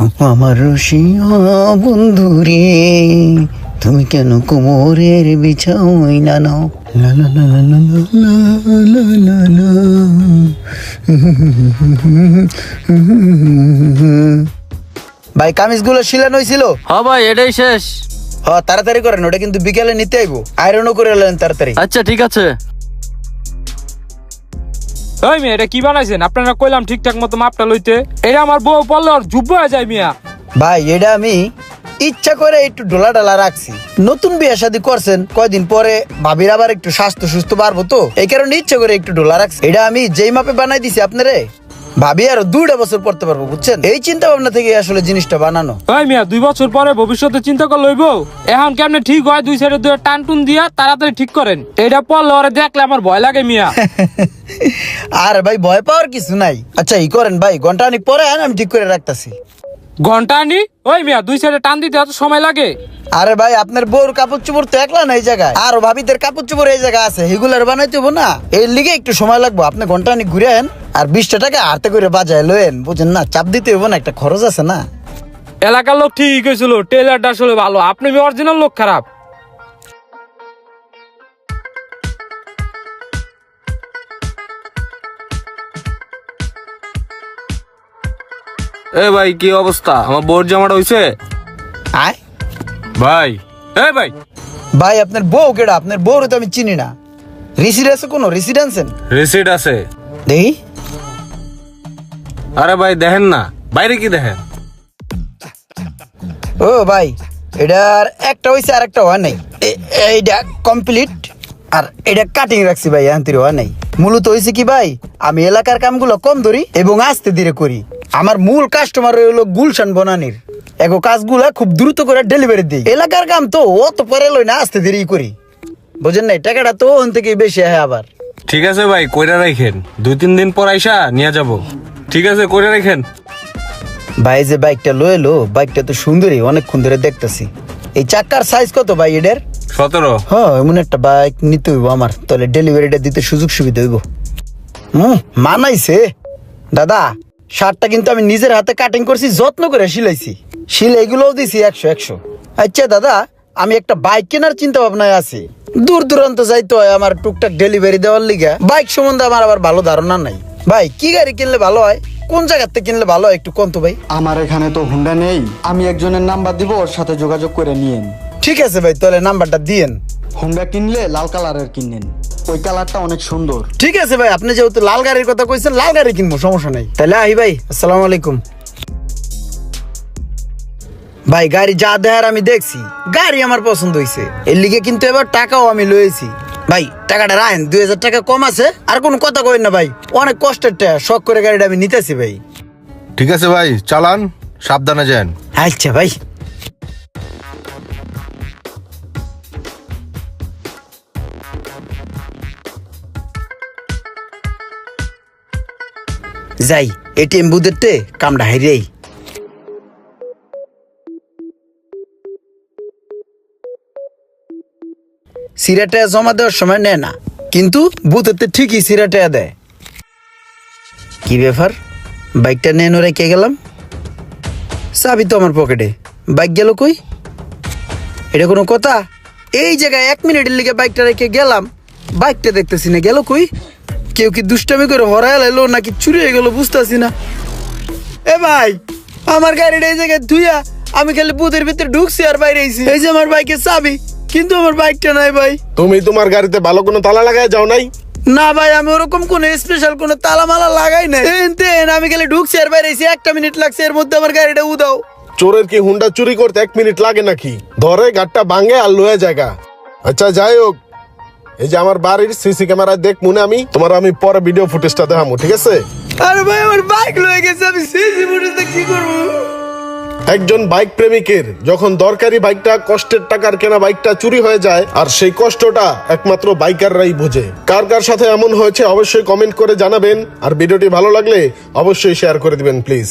আমার রসিয়া বন্ধু রে, তুমি কেন কোমরের বিছাই না নাও? লা লা লা লা লা লা লা লা লা। ভাই কামিজগুলো শিলানো হয়েছিল? হ্যাঁ ভাই, এটাই শেষ। তাড়াতাড়ি করেন, ওটা কিন্তু বিকেলে নিতে আইবো। আয়রনও করে এলেন তাড়াতাড়ি। আচ্ছা ঠিক আছে। ওই মিয়া, এটা কি বানাইছেন? আপনারা কইলাম ঠিকঠাক মতো মাপটা লইতে, এটা আমার বউ পড়লে আর যুব্ব হয়ে যায় মিয়া। ভাই এটা আমি ইচ্ছা করে একটু ডোলা ডালা রাখছি। নতুন বিয়ে শাদী করছেন, কয়দিন পরে ভাবির আবার একটু স্বাস্থ্য সুস্থ বাড়বো, তো এই কারণে ইচ্ছা করে একটু ডোলা রাখছি। এটা আমি যেই মাপে বানাই দিছি আপনারে, ভাবি আরো 2টা বছর পড়তে পারবো, বুঝছেন? এই চিন্তা ভাবনা থেকে আসলে জিনিসটা বানানো। ওই মিয়া, 2 বছর পরে ভবিষ্যতে চিন্তা করে লইব। এখন কেমনে ঠিক হয়, 2 সাইডে 2 টান টুন দিয়া তাড়াতাড়ি ঠিক করেন। এটা পড়লে ওরে দেখলে আমার ভয় লাগে মিয়া। আরে ভাই ভয় পাওয়ার কিছু নাই। আচ্ছা ই করেন ভাই, ঘন্টা অনেক পরে আমি ঠিক করে রাখতাছি। ঘন্টা আনি? ওই মিয়া, 2 সাইডে টান দিতে এত সময় লাগে? আরে ভাই আপনার বউর কাপড় চোপড় তো একলা না এই জায়গায়, আরো ভাবিদের কাপড় চোপড় এই জায়গায় আছে, এগুলার বানাইতে হবো না? এর লিগে একটু সময় লাগবো। আপনি ঘন্টা অনেক ঘুরে আন আর 20টা টাকা হাতে করে বাজায় লয়েন, বুঝেন না? চাপ দিতে হবো না, একটা খরচ আছে না। এলাকার লোক ঠিক হয়েছিল, টেলারটা আসলে ভালো, আপনি অরিজিনাল লোক খারাপ। এ ভাই, কি অবস্থা? আমার বোর জামাটা হইছে আয় ভাই? এ ভাই, ভাই আপনার বউ কেডা? আপনার বউর তো আমি চিনি না। রিসিড আছে কোনো? রিসিড আনছেন? রিসিট আছে। দেখি। আরে ভাই দেখেন না, বাইরে কি দেখেন? ও ভাই, এটার একটা হয়েছে আর একটা হয় নাই। এইটা কমপ্লিট আর এটা কাটিং রাখছি ভাই, আন্তরিক হয় নাই। মূলত হয়েছে কি ভাই, আমি এলাকার কামগুলো কম ধরি এবং আস্তে ধীরে করি। আমার মূল কাস্টমার হলো গুলশান বনানির। এগো কাজগুলা খুব দ্রুত করে ডেলিভারি দিই। এলাকার কাম তো অত পরে লই না, আস্তে ধীরে করি, বুঝেন নাই? টাকাটা তো ওখান থেকে বেশি হয় আবার। ঠিক আছে ভাই, কইরা রাখেন, 2-3 দিন পর আইসা নিয়ে যাব। ঠিক আছে, কইরা রাখেন। ভাই যে বাইকটা লয়ে এলো, বাইকটা তো সুন্দরী, অনেকক্ষণ ধরে দেখতেছি। এই চাকার সাইজ কত ভাই এটার? 17। হ্যাঁ, এমন একটা বাইক নিতে হইব আমার, তাহলে ডেলিভারিটা দিতে সুযোগ সুবিধা হইব। মানাইছে দাদা। শার্টটা কিন্তু আমি নিজের হাতে কাটিং করছি, যত্ন করে সিলাইছি, সিলাইগুলোও দিছি 100। আচ্ছা দাদা, আমি একটা বাইক কেনার চিন্তা ভাবনায় আছি। দূর দূরান্ত যাইতে হয় আমার টুকটাক ডেলিভারি দেওয়ার লিগা। বাইক সম্বন্ধে আমার আবার ভালো ধারণা নাই। ভাই কি গাড়ি কিনলে ভালো হয়, কোন জায়গার থেকে কিনলে ভালো হয় একটু কোন তো ভাই? আমার এখানে তো হুন্ডা নেই, আমি একজনের নাম্বার দিব, ওর সাথে যোগাযোগ করে নিয়েন। ঠিক আছে ভাই, তাহলে নাম্বারটা দিয়েন। হুন্ডা কিনলে লাল কালারের কিনেন, ওই কালারটা অনেক সুন্দর। ঠিক আছে ভাই, আপনি যেহেতু লাল গাড়ির কথা কইছেন, লাল গাড়ি কিনবো, সমস্যা নাই। তাহলে আহি ভাই, আসসালামু আলাইকুম। ভাই গাড়ি যা দেখার আমি দেখছি, গাড়ি আমার পছন্দ হয়েছে, এর লিগে কিন্তু এবার টাকাও আমি লয়েছি। ভাই টাকাটা রাখেন, 2000 টাকা কম আছে, আর কোনো কথা কইন না ভাই, অনেক কষ্টের টাকা, শখ করে গাড়িটা আমি নিতেছি ভাই। ঠিক আছে ভাই, চালান, সাবধানে যান। আচ্ছা ভাই। যাই এটিএম বুথেরতে কামটা হাইরেই। সিরাটা জমা দেওয়ার সময় নেয় না, কিন্তু বুথেতে ঠিকই সিরাটা দেয়। কি ব্যাপার, বাইকটা নেন রেখে গেলাম, চাবি তো আমার পকেটে, বাইক গেল কই? এটা কোনো কথা? এই জায়গায় 1 মিনিটের লিগে বাইকটা রেখে গেলাম, বাইকটা দেখতেছি না, গেল কই? কেউ কি দুষ্টামি করে হরায় লাইলো নাকি চুরি হয়ে গেল, বুঝতেছি না। এ ভাই, আমার গাড়িটা এই জায়গায় ধুইয়া আমি খালি বুথের ভিতরে ঢুকছি আর বাইরে আইছি। এই যে আমার বাইকের চাবি, কিন্তু আমার বাইকটা নাই ভাই। তুমি তোমার গাড়িতে ভালো কোনো তালা লাগায় যাও নাই? না ভাই, আমি ওরকম কোন স্পেশাল কোন তালা মালা লাগাই নাই। আমি খালি ঢুকছি আর বাইরে আইছি, 1টা মিনিট লাগছে, এর মধ্যে আমার গাড়িটা উদাও। চোরের কি হুন্ডা চুরি করতে 1 মিনিট লাগে নাকি? ধরে গাড়টা ভাঙে আর লয়ে জায়গা। আচ্ছা যাই হোক, এই যে আমার বাড়ির সিসি ক্যামেরায় দেখ মনে, আমি পরে ভিডিও ফুটেজটা দেখাবো, ঠিক আছে? আরে ভাই আমার বাইক লয়ে গেছে, আমি সিসি ফুটেজে কি করব? একজন বাইক প্রেমিকের যখন দরকারি বাইকটা, কষ্টের টাকার কেনা বাইকটা চুরি হয়ে যায়, আর সেই কষ্টটা একমাত্র বাইকাররাই বোঝে। কার কার সাথে এমন হয়েছে অবশ্যই কমেন্ট করে জানাবেন, আর ভিডিওটি ভালো লাগলে অবশ্যই শেয়ার করে দিবেন প্লিজ।